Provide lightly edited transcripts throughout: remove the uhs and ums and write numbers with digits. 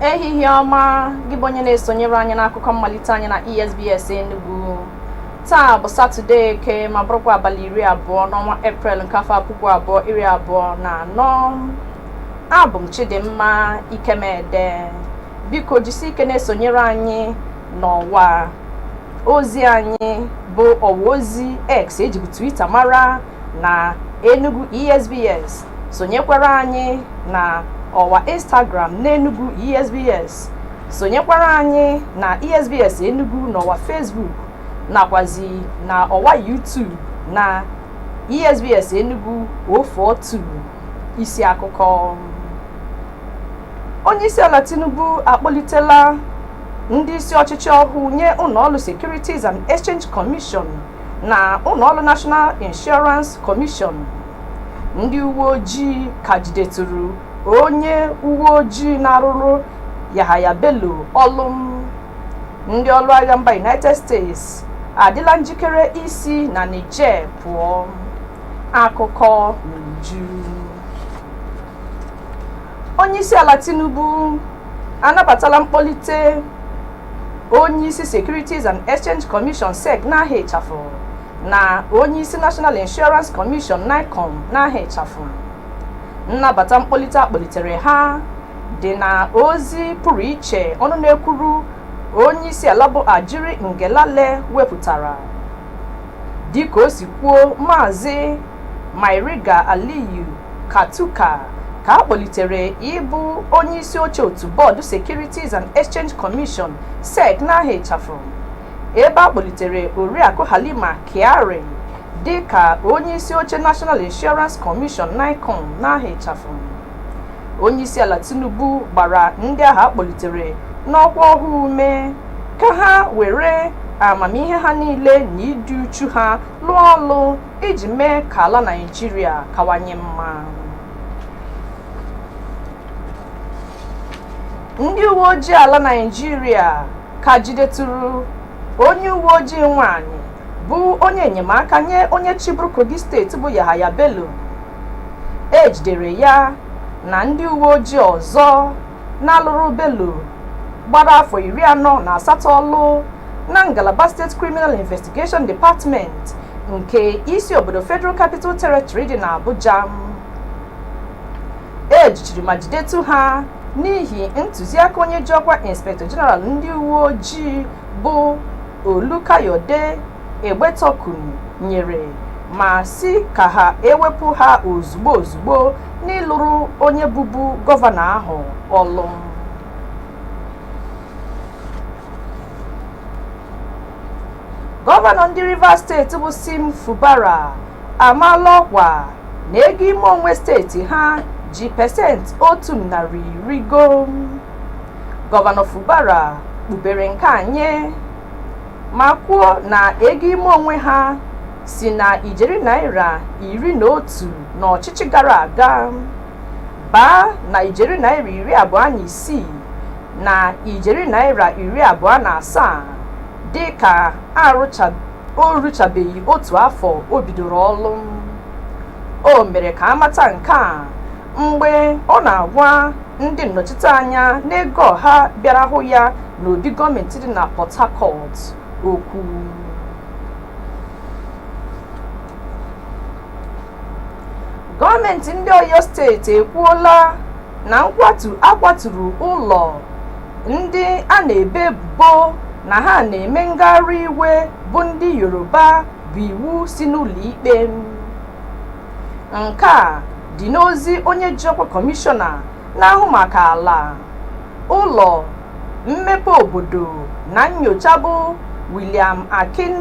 Ehihie ọma gị bụ onye na-esonyere anyị n'akụkọ mmalite anyị na ESBS Enugu. Taa bụ Satọde Eke ma bụrụkwa abalị 20 n'ọnwa Eprel nke afọ 2024. Abụ m Chidimma Ikemede. Biko jisi ike na-esonyere anyị n'ọwa ozi anyị bụ ọwa ozi X ejibu Twitter mara na Enugu ESBS. Sonyekwara anyị na ọwa Instagram n'Enugu ESBS. Sonyekwara anyị na ESBS Enugu n'ọwa Facebook nakwazi na ọwa YouTube na ESBS Enugu 042. Isi akụkọ: Onyeisiala Tinubu akpọlitela ndị isi ọchịchị ọhụụ nye ụlọọrụ Securities and Exchange Commission na ụlọọrụ National Insurance Commission. Ndị uwe ojii ka jidetụrụ onye uwe ojii na-arụrụ Yahaya Bello ọlụ. Ndị ọrụ agha mba United States adịla njikere isi na Niger pụọ. Akụkọ n'uju. Onyeisiala Tinubu anabatala mkpọlite onyeisi Securities and Exchange Commission SEC n'aha ịchafụ na onyeisi National Insurance Commission NICOM n'aha ịchafụ. Nnabata mkpọlite akpọlitere ha dị na ozi pụrụ iche ọnụ na-ekwuru onyeisiala bụ Ajiri Ngelale wepụtara. Dịka o si kwuo, Maazị Mairiga Aliyu Katuka ka akpọlitere ịbụ onyeisi oche otu bọọdụ Securities and Exchange Commission SEC n'aha ịchafụ, ebe akpọlitere Oriakụ Halima Kyari dịka onyeisi oche National Insurance Commission NICOM n'aha ịchafụ. Onyeisiala Tinubu gbara ndị ahụ akpọlitere n'ọkwa ọhụụ ume ka ha were amamihe ha niile na ịdị uchu ha lụọ ọlụ iji mee ka ala Naịjirịa kawanye mma. Ndị uwe ojii ala Naịjirịa ka jidetụrụ onye uwe ojii nwanyị bụ onye enyemaka nye onye chịbụrụ Kogi steeti bụ Yahaya Bello. E jidere ya na ndị uwe ojii ọzọ na-alụrụ Bello gbara afọ 48 ọlụ na ngalaba State Criminal Investigation Department nke isi obodo Federal Capital Territory dị na Abuja. E jichiri ma jidetu ha n'ihi ntụziaka onye ji ọkwa Inspector General ndị uwe ojii bụ Olukayode Egbetokun nyere ma si ka ha ewepụ ha ozugbo n'ịlụrụ onye bụbu gọvanọ ahụ ọlụ. Gọvanọ ndị Rivers steeti bụ Sim Fubara amaala ọkwa na ego ime onwe steeti ha ji pasentị 110 go. Gọvanọ Fubara kpubere nke a nye ma kwuo na ego ime onwe ha si na ijeri naira 11 n'ọchịchị gara aga baa na ijeri naira 26 na ijeri naira 27 dị ka o ruchabeghị otu afọ o bidoro ọlụ. O mere ka amata nke a mgbe ọ na-agwa ndị nnọchiteanya n'ego ọha bịara hụ ya n'obi gọọmenti dị na Port Harcourt okwu. Gọọmenti ndị Oyo steeti ekwuola na akwaturu ụlọ ndị a na-ebe ebubo na ha na-eme ngagharị iwe bụ ndị Yoruba bụ iwu si n'ụlọ ikpe. Nke a dị n'ozi onye ji ọkwa kọmishọna na-ahụ maka ala, ụlọ, mmepe obodo na nnyocha bụ William Akin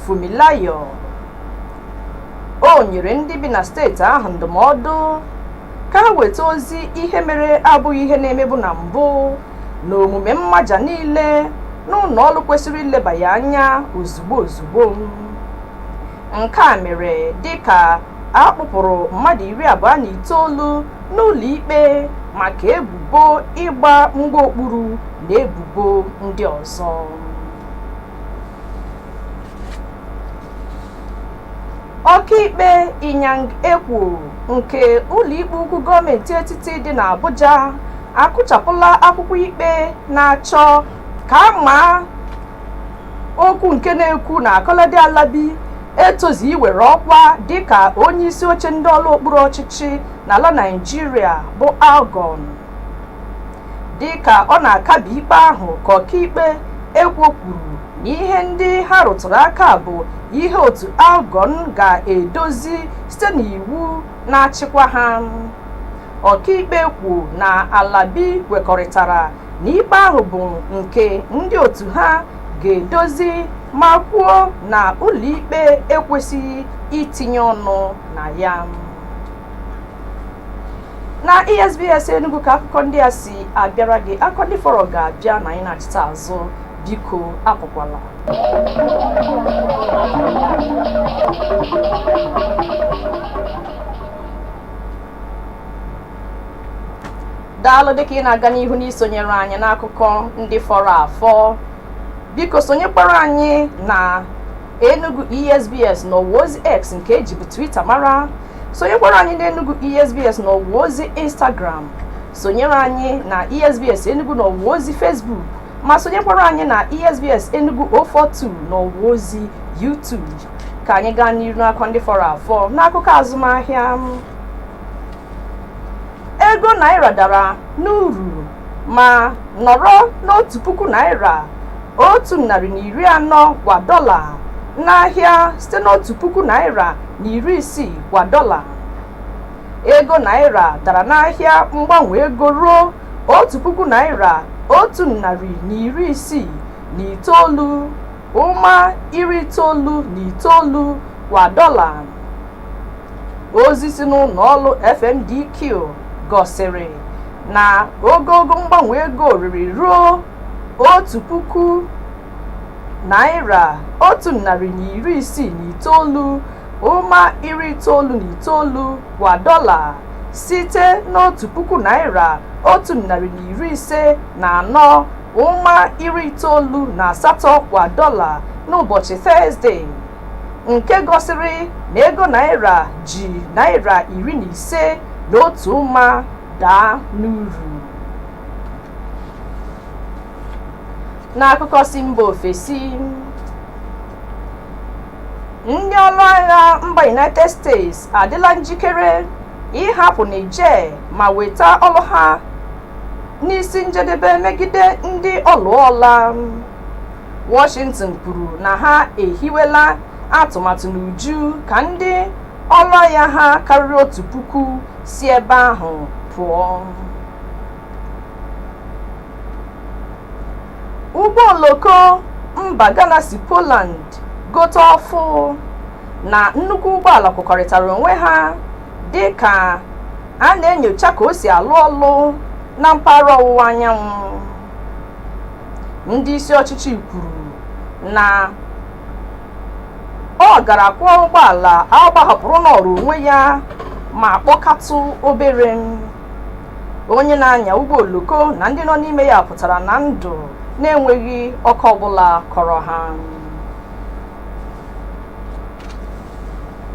Fumilayo. o nyere ndị bi na steeti ahụ ndụmọdụ ka ha weta ozi ihe mere abụghị ihe na-emebu na mbụ na omume mmaja niile n'ụlọ ọrụ kwesịrị ileba ya anya ozugbo. Nke a mere dịka a kpụpụrụ mmadụ 29 n'ụlọ ikpe maka ebubo ịgba ngwa okpuru na ebubo ndị ọzọ. Ọkaikpe Inyang Ekwo nke ụlọikpe ukwu gọọmenti etiti dị n'Abuja akụchapụla akwụkwọ ikpe na-achọ ka a maa okwu nke na-ekwu na Kolade Alabi etozi iwere ọkwa dịka onye isi oche ndị ọrụ okpuru ọchịchị n'ala Naịjirịa bụ Algon. Dịka ọ na-akabi ikpe ahụ ka ọkaikpe Ekwo kwuru na ihe ndị ha rụtụrụ aka bụ ihe otu Algon ga-edozi site n'iwu na-achịkwa ha. Ọkaikpe kwuru na Alabi kwekọrịtara na ikpe ahụ bụ nke ndị otu ha ga-edozi ma kwuo na ụlọikpe ekwesịghị itinye ọnụ na ya. Na ESBS Enugu ka akụkọ ndị a si abịara gị. Akụkọ ndị fọrọ ga-abịa na anyị na-achịta azụ, biko apụkwala. Daalụ dịka ị na-aga n'ihu n'isonyere anyị n'akụkọ ndị fọrọ afọ. Biko sonyekwara anyị na Enugu ESBS n'ọwa ozi X nke ejibu Twitter mara. Sonyekwara anyị na Enugu ESBS n'ọwa ozi Instagram. Sonyere anyị na ESBS Enugu n'ọwa ozi Facebook. Ma sonyekwara anyị na ESBS Enugu 042 n'ọwa ozi YouTube. Ka anyị gaa n'ihu n'akụkọ ndị fọrọ afọ n'akụkọ azụmahịa. Ego naira dara n'uru ma nọrọ n'1,000 naira 140 kwa dọla n'ahịa site n'1,000 naira na 60 kwa dọla. Ego naira dara n'ahịa mgbanwe ego ruo 1,000 naira 199.99 kwa dọla. Ozi si n'ụlọ ọrụ FMDQ gosiri na ogogo mgbanwe ego riri ruo 1,000 naira 169.99 kwa dọla site n'1,000 naira 154.98 kwa dọla n'ụbọchị Tọzdee, nke gosiri na ego naira ji naira 15 n'otu ụma daa n'uru. N'akụkọ si mba ofesi, ndị ọrụ agha mba United States adịla njikere ịhapụ Niger ma weta ọrụ ha n'isi njedebe megide ndị ọlụọla. Washington kwuru na ha ehiwela atụmatụ n'uju ka ndị ọrụ agha ha karịrị 1,000 si ebe ahụ pụọ. Ụgbọ oloko mba Ghana si Poland gote ọfụ na nnukwu ụgbọala kwekọrịtara onwe ha dịka a na-enyocha ka o si alụ ọlụ na mpaghara ọwụwa anyanwụ. Ndị isi ọchịchị kwuru na ọ gara kwụọ ụgbọala agbahapụrụ n'ọrụ onwe ya ma kpọkatụ obere. Onye na-anya ụgbọ oloko na ndị nọ n'ime ya pụtara na ndụ na-enweghị ọkụ ọbụla kọrọ ha.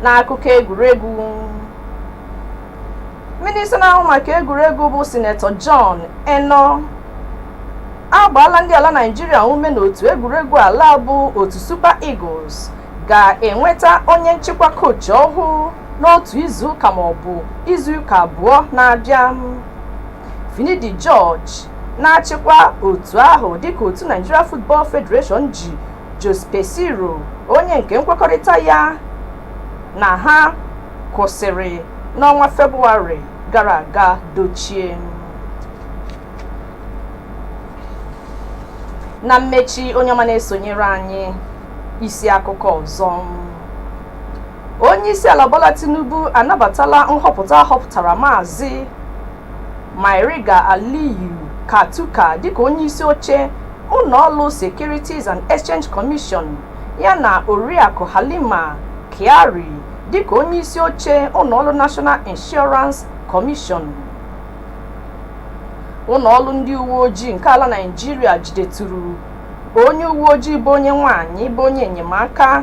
N'akụkọ egwuregwu, minista na-ahụ maka egwuregwu bụ Sinetọ John Eno agbaala ndị ala Naịjirịa ume n'otu egwuregwu ala bụ otu Super Eagles ga-enweta onye nchịkwa kochi ọhụụ n'otu izuụka ma ọ bụ izuụka abụọ na-abịa. Finidi George na-achịkwa otu ahụ dịka otu Nigeria Football Federation ji Jose Pesiro, onye nke nkwekọrịta ya na ha kwụsịrị n'ọnwa Febụwarị gara aga dochie. Na mmechi, onye ọma na-esonyere anyị, isi akụkọ ọzọ. onye isi ala Bola Tinubu anabatala nhọpụta họpụtara Maazị Mairiga Aliyu Katuka dịka onye isi oche ụlọọrụ Securities and Exchange Commission yana Oriakụ Halima Kyari dịka onye isi oche ụlọọrụ National Insurance Commission. Ụlọọrụ ndị uwe ojii nke ala Naịjirịa jidetụrụ onye uwe ojii bụ onye nwanyị bụ onye enyemaka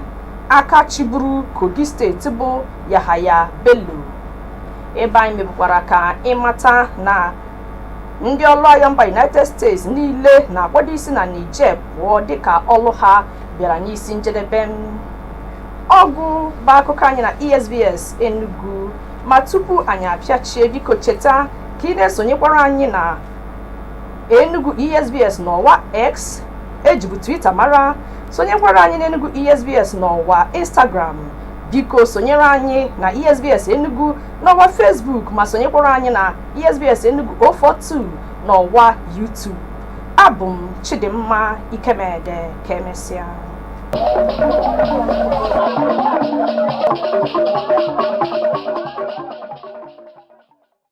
aka chiburu Kogi steeti bụ Yahaya Bello. Ebe anyị mebukwara ka ịmata na ndị ọrụ agha mba United States niile na-akwado isi na Niger pụọ dịka ọrụ ha bịara n'isi njedebe. Ọgụ bụ akụkọ anyị na ESBS Enugu, ma tupu anyị apịachie biko cheta ka ị na-esonyekwara anyị na Enugu ESBS n'ọwa X ejibu Twitter mara, sonyekwara anyị na Enugu ESBS n'ọwa Instagram. Biko sonyere anyị na ESBS Enugu n'ọwa Facebook, ma sonyekwara anyị na ESBS Enugu 042 n'ọwa YouTube. Abụ m Chidimma Ikemede, ka emesịa.